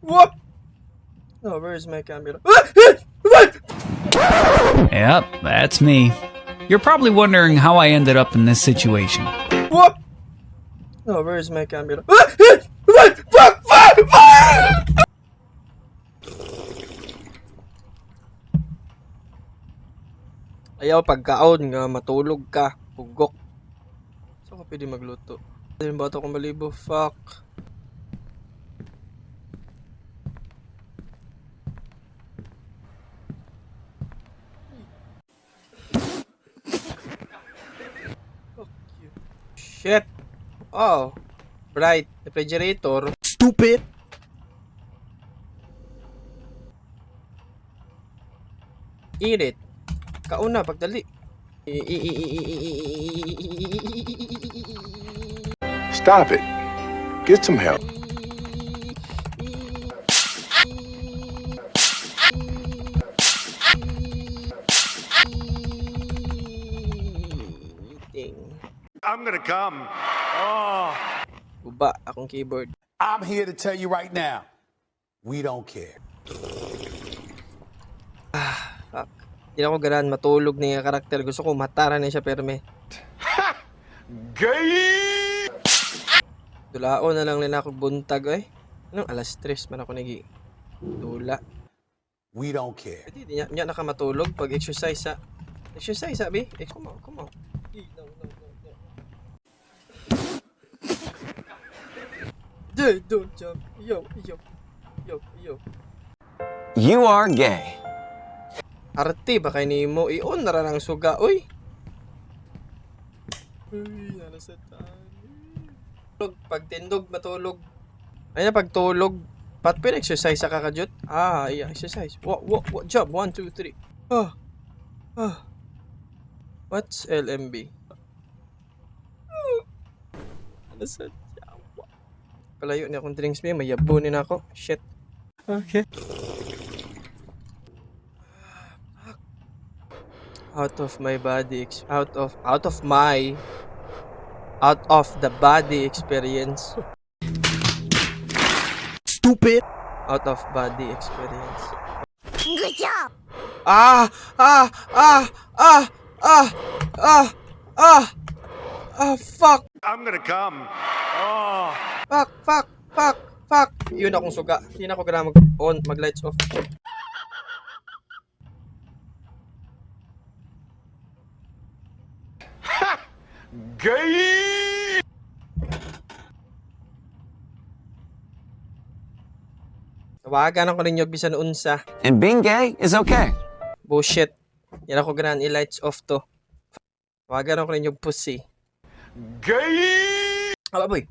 Whoop! Oh, where's my camera? Yep, that's me. You're probably wondering how I ended up in this situation. Whoop! Oh, where's my camera? Ayaw pagkaon nga matulog ka, pugok. Saan ka pwede magluto? Yung bata ko malibo, fuck. Fuck you. Shit. Oh. Bright. Refrigerator. Stupid. Init. Kauna, pagdali. Stop it. Get some help. I'm gonna come. Oh. Buba akong keyboard. I'm here to tell you right now, we don't care. Fuck. Hindi ako ganahan matulog niya karakter. Gusto ko matara niya siya pero may Gay! dulao na lang nila ako buntag eh. Anong alas 3 man ako nagi dula. We don't care. Pwede niya nakamatulog pag exercise sa exercise sabi. Come on, come on. No. Dude, don't jump. Yo. You are gay. Arte ba kay nimo? I-on na lang suga, oy. Uy, nalasatan. Pag tindog, matulog. Ay na, pagtulog. Pat pa exercise sa kakajut? Ah, yeah, exercise. What, job? 1, 2, 3. What's LMB? Nalasat. Palayo ni akong drinks may mayabunin ako. Shit. Okay. Out of the body experience. Stupid. Out of body experience. Good job. Fuck. I'm gonna come. Oh. Fuck. Yun akong suga. Hindi na ako gana mag-lights off. Gay! Tawagan ako ninyo bisan unsa. And being gay is okay. Bullshit. Yan ako ganahan i-lights off to. Tawagan ako ninyo pussy. Gay! Haba boy.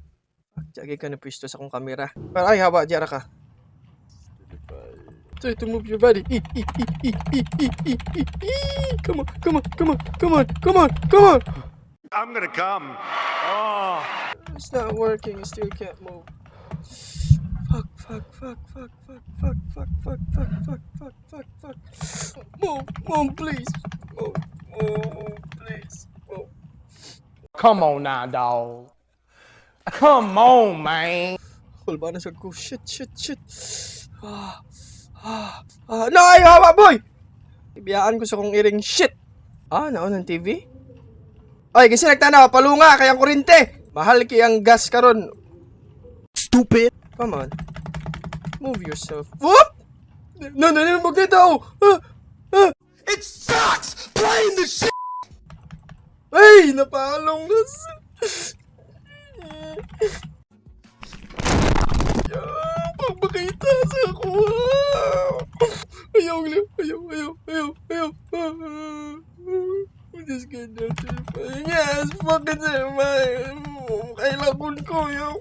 Jagi ka na pwesto sa akong kamera. Ay, haba, jara ka. Try to move your body. Come on. I'm gonna come. Oh. It's not working. I still can't move. Fuck. Move, please. Move, please. Move. Come on now, dog. Come on, man. Kulba na sa ko. Shit. No, ay, hawa, boy! Ibiyaan ko sa kong iring shit. Naon ng TV? Ay, kasi nagtanaw, palunga, kayang kurinte. Mahal kayang gas karon. Stupid. Come on. Move yourself. Whoop! No, magkita ako. It sucks playing the shit. Ay, napalong na sa... Pag makita sa ako. Ayaw. I'm just getting terrifying. Yes, fucking terrifying. Kailangan ko yaw.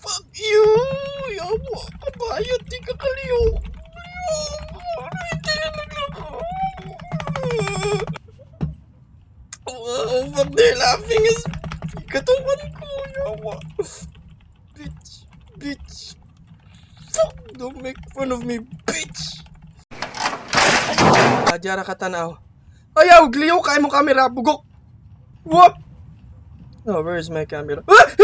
Fuck you. Yaw mo. Kabayot, di ka kaliw. Fuck, they're laughing is katawan ko. Yawa. Bitch. Fuck, don't make fun of me, bitch. Jara ka tanaw. Ayaw, gliyo kay mo kamera, bugok. Whoop. No, where is my camera? Fuck!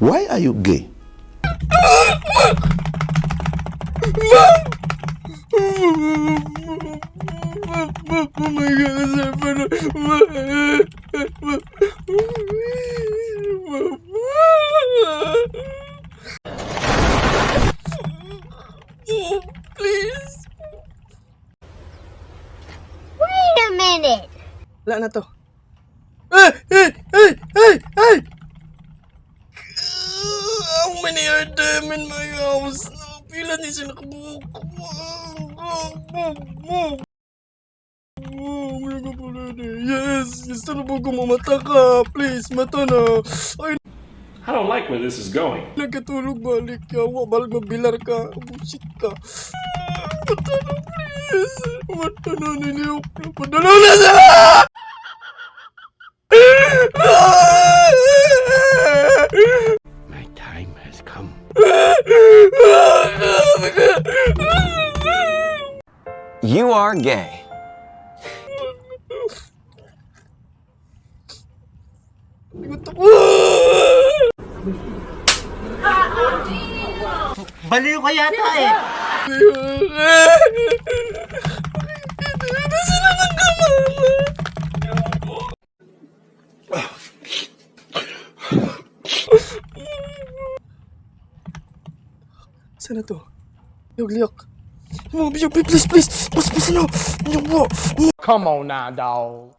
Why are you gay? Oh my God, please. Wait a minute. Wala na to. Hey! How many are them in my house? Pila ni sila kabuok. Yes! Gusto na po ko mamata ka. Please, mata na. Ay, I don't like where this is going. nagkatulog balik ka. Wabal mabilar ka. Bullshit ka. Mata na, please. Mata na, niliyok na. Padala na sa! My time has come. You are gay. Baliw ka yata eh. Sana to? Liyok. Please. Please, no. Come on now, dog.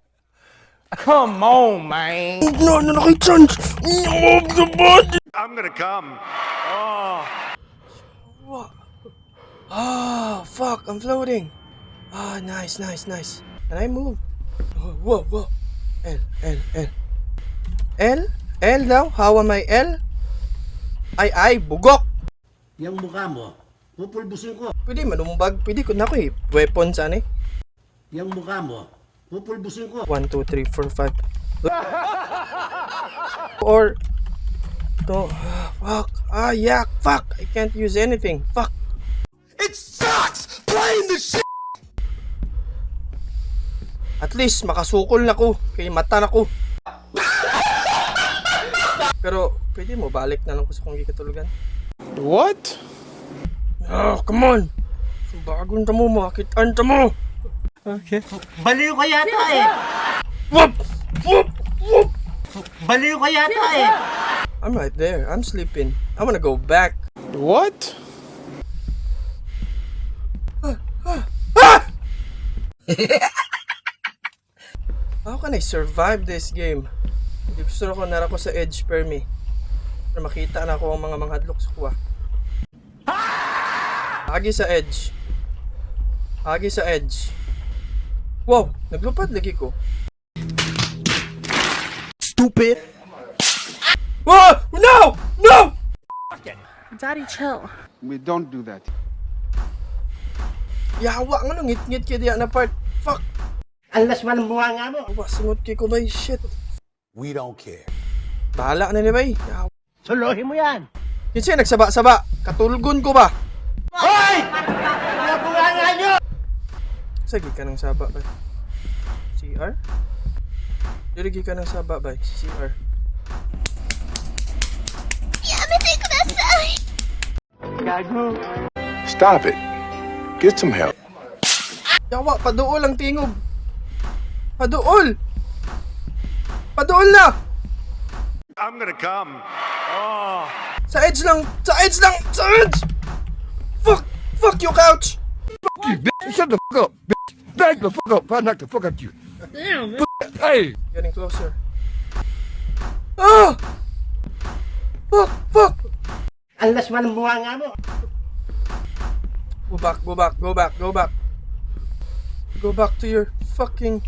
Come on, man. No, nakay-chance. Move the body. I'm gonna come. Fuck, I'm floating. Nice. Can I move? Whoa. L now? How am I L? Ay, bugok. Yung mukha mo, pupulbusin ko. Pwede manumbag. Pwede ko na ko eh. Weapon saan eh. Yung mukha mo, pupulbusin ko. 1, 2, 3, 4, 5. Or no, fuck. Yak, fuck. I can't use anything. Fuck. It sucks playing the shit. At least makasukol na ko. Kaya mata na ko. Pero pwede mo balik na lang ko sa kong gikatulugan. What? Come on. Bagong tamo mo. Kitaan tamo. Baliw ka yata eh. Whoop. Baliw ka yata eh. I'm right there. I'm sleeping. I wanna go back. What? How can I survive this game? Hindi gusto ko nara ko sa edge per me. Para makita na ako ang mga manghadlok sa kuha. Agi sa edge. Wow, naglupad lagi ko. Stupid. Whoa! No! Daddy, chill. We don't do that. Yawa nga nung ngit-ngit kaya diya na part. Fuck! Alas man ang bunga nga mo. Awa, singot kay ko ba shit. We don't care. Bahala na ni bay. Yawa. Suluhin mo yan. Kasi nagsaba-saba. Katulgon ko ba? Hoy! Mga bunga nga nyo! Sagi ka ng saba bay. CR? Dirigi ka ng saba bay. CR. Yamete kudasai. Stop it. Get some help. Yawa, paduol ang tingog. Paduol na! I'm gonna come. Sa edge lang! Fuck you, couch! Shut the fuck up, bitch. Back the fuck up. If I knock the fuck out you. Damn, Hey. Getting closer. Fuck! Alas man ang bunga nga mo. Go back. Go back to your fucking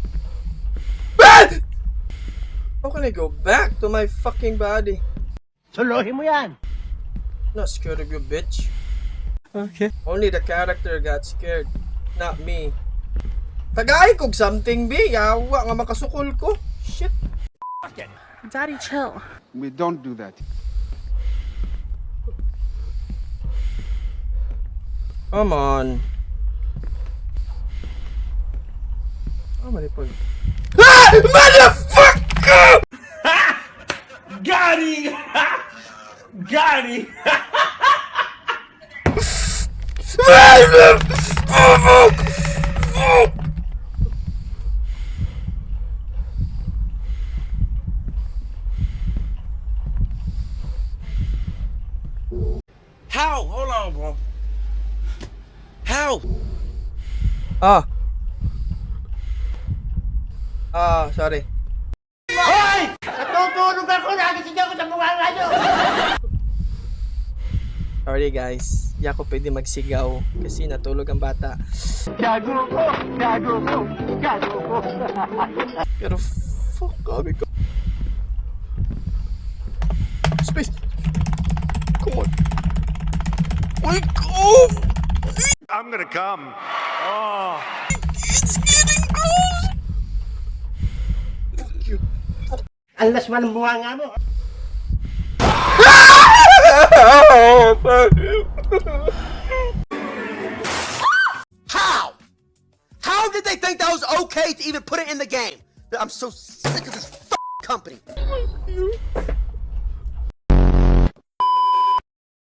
bed! How can I go back to my fucking body? Suluhin mo yan. Not scared of you, bitch. Okay. Only the character got scared, not me. Tagay kog something, be. Yawa nga makasukol ko. Shit. Daddy, chill. We don't do that. Come on. How many points? Ah! Motherfucker! How? Hold on, bro. How? Sorry. Hoy! Natutulog ako! Nagising ako sa bunganga nyo! Sorry guys. Di ako pwede magsigaw kasi natulog ang bata. Gago ko! Gago ko! Gago ko! Pero fuck, gabi ko. Space. Come on. Wake up! I'm gonna come. Oh. It's getting close! Fuck you. Ang laswa ng bunganga mo! How? How did they think that was okay to even put it in the game? I'm so sick of this company.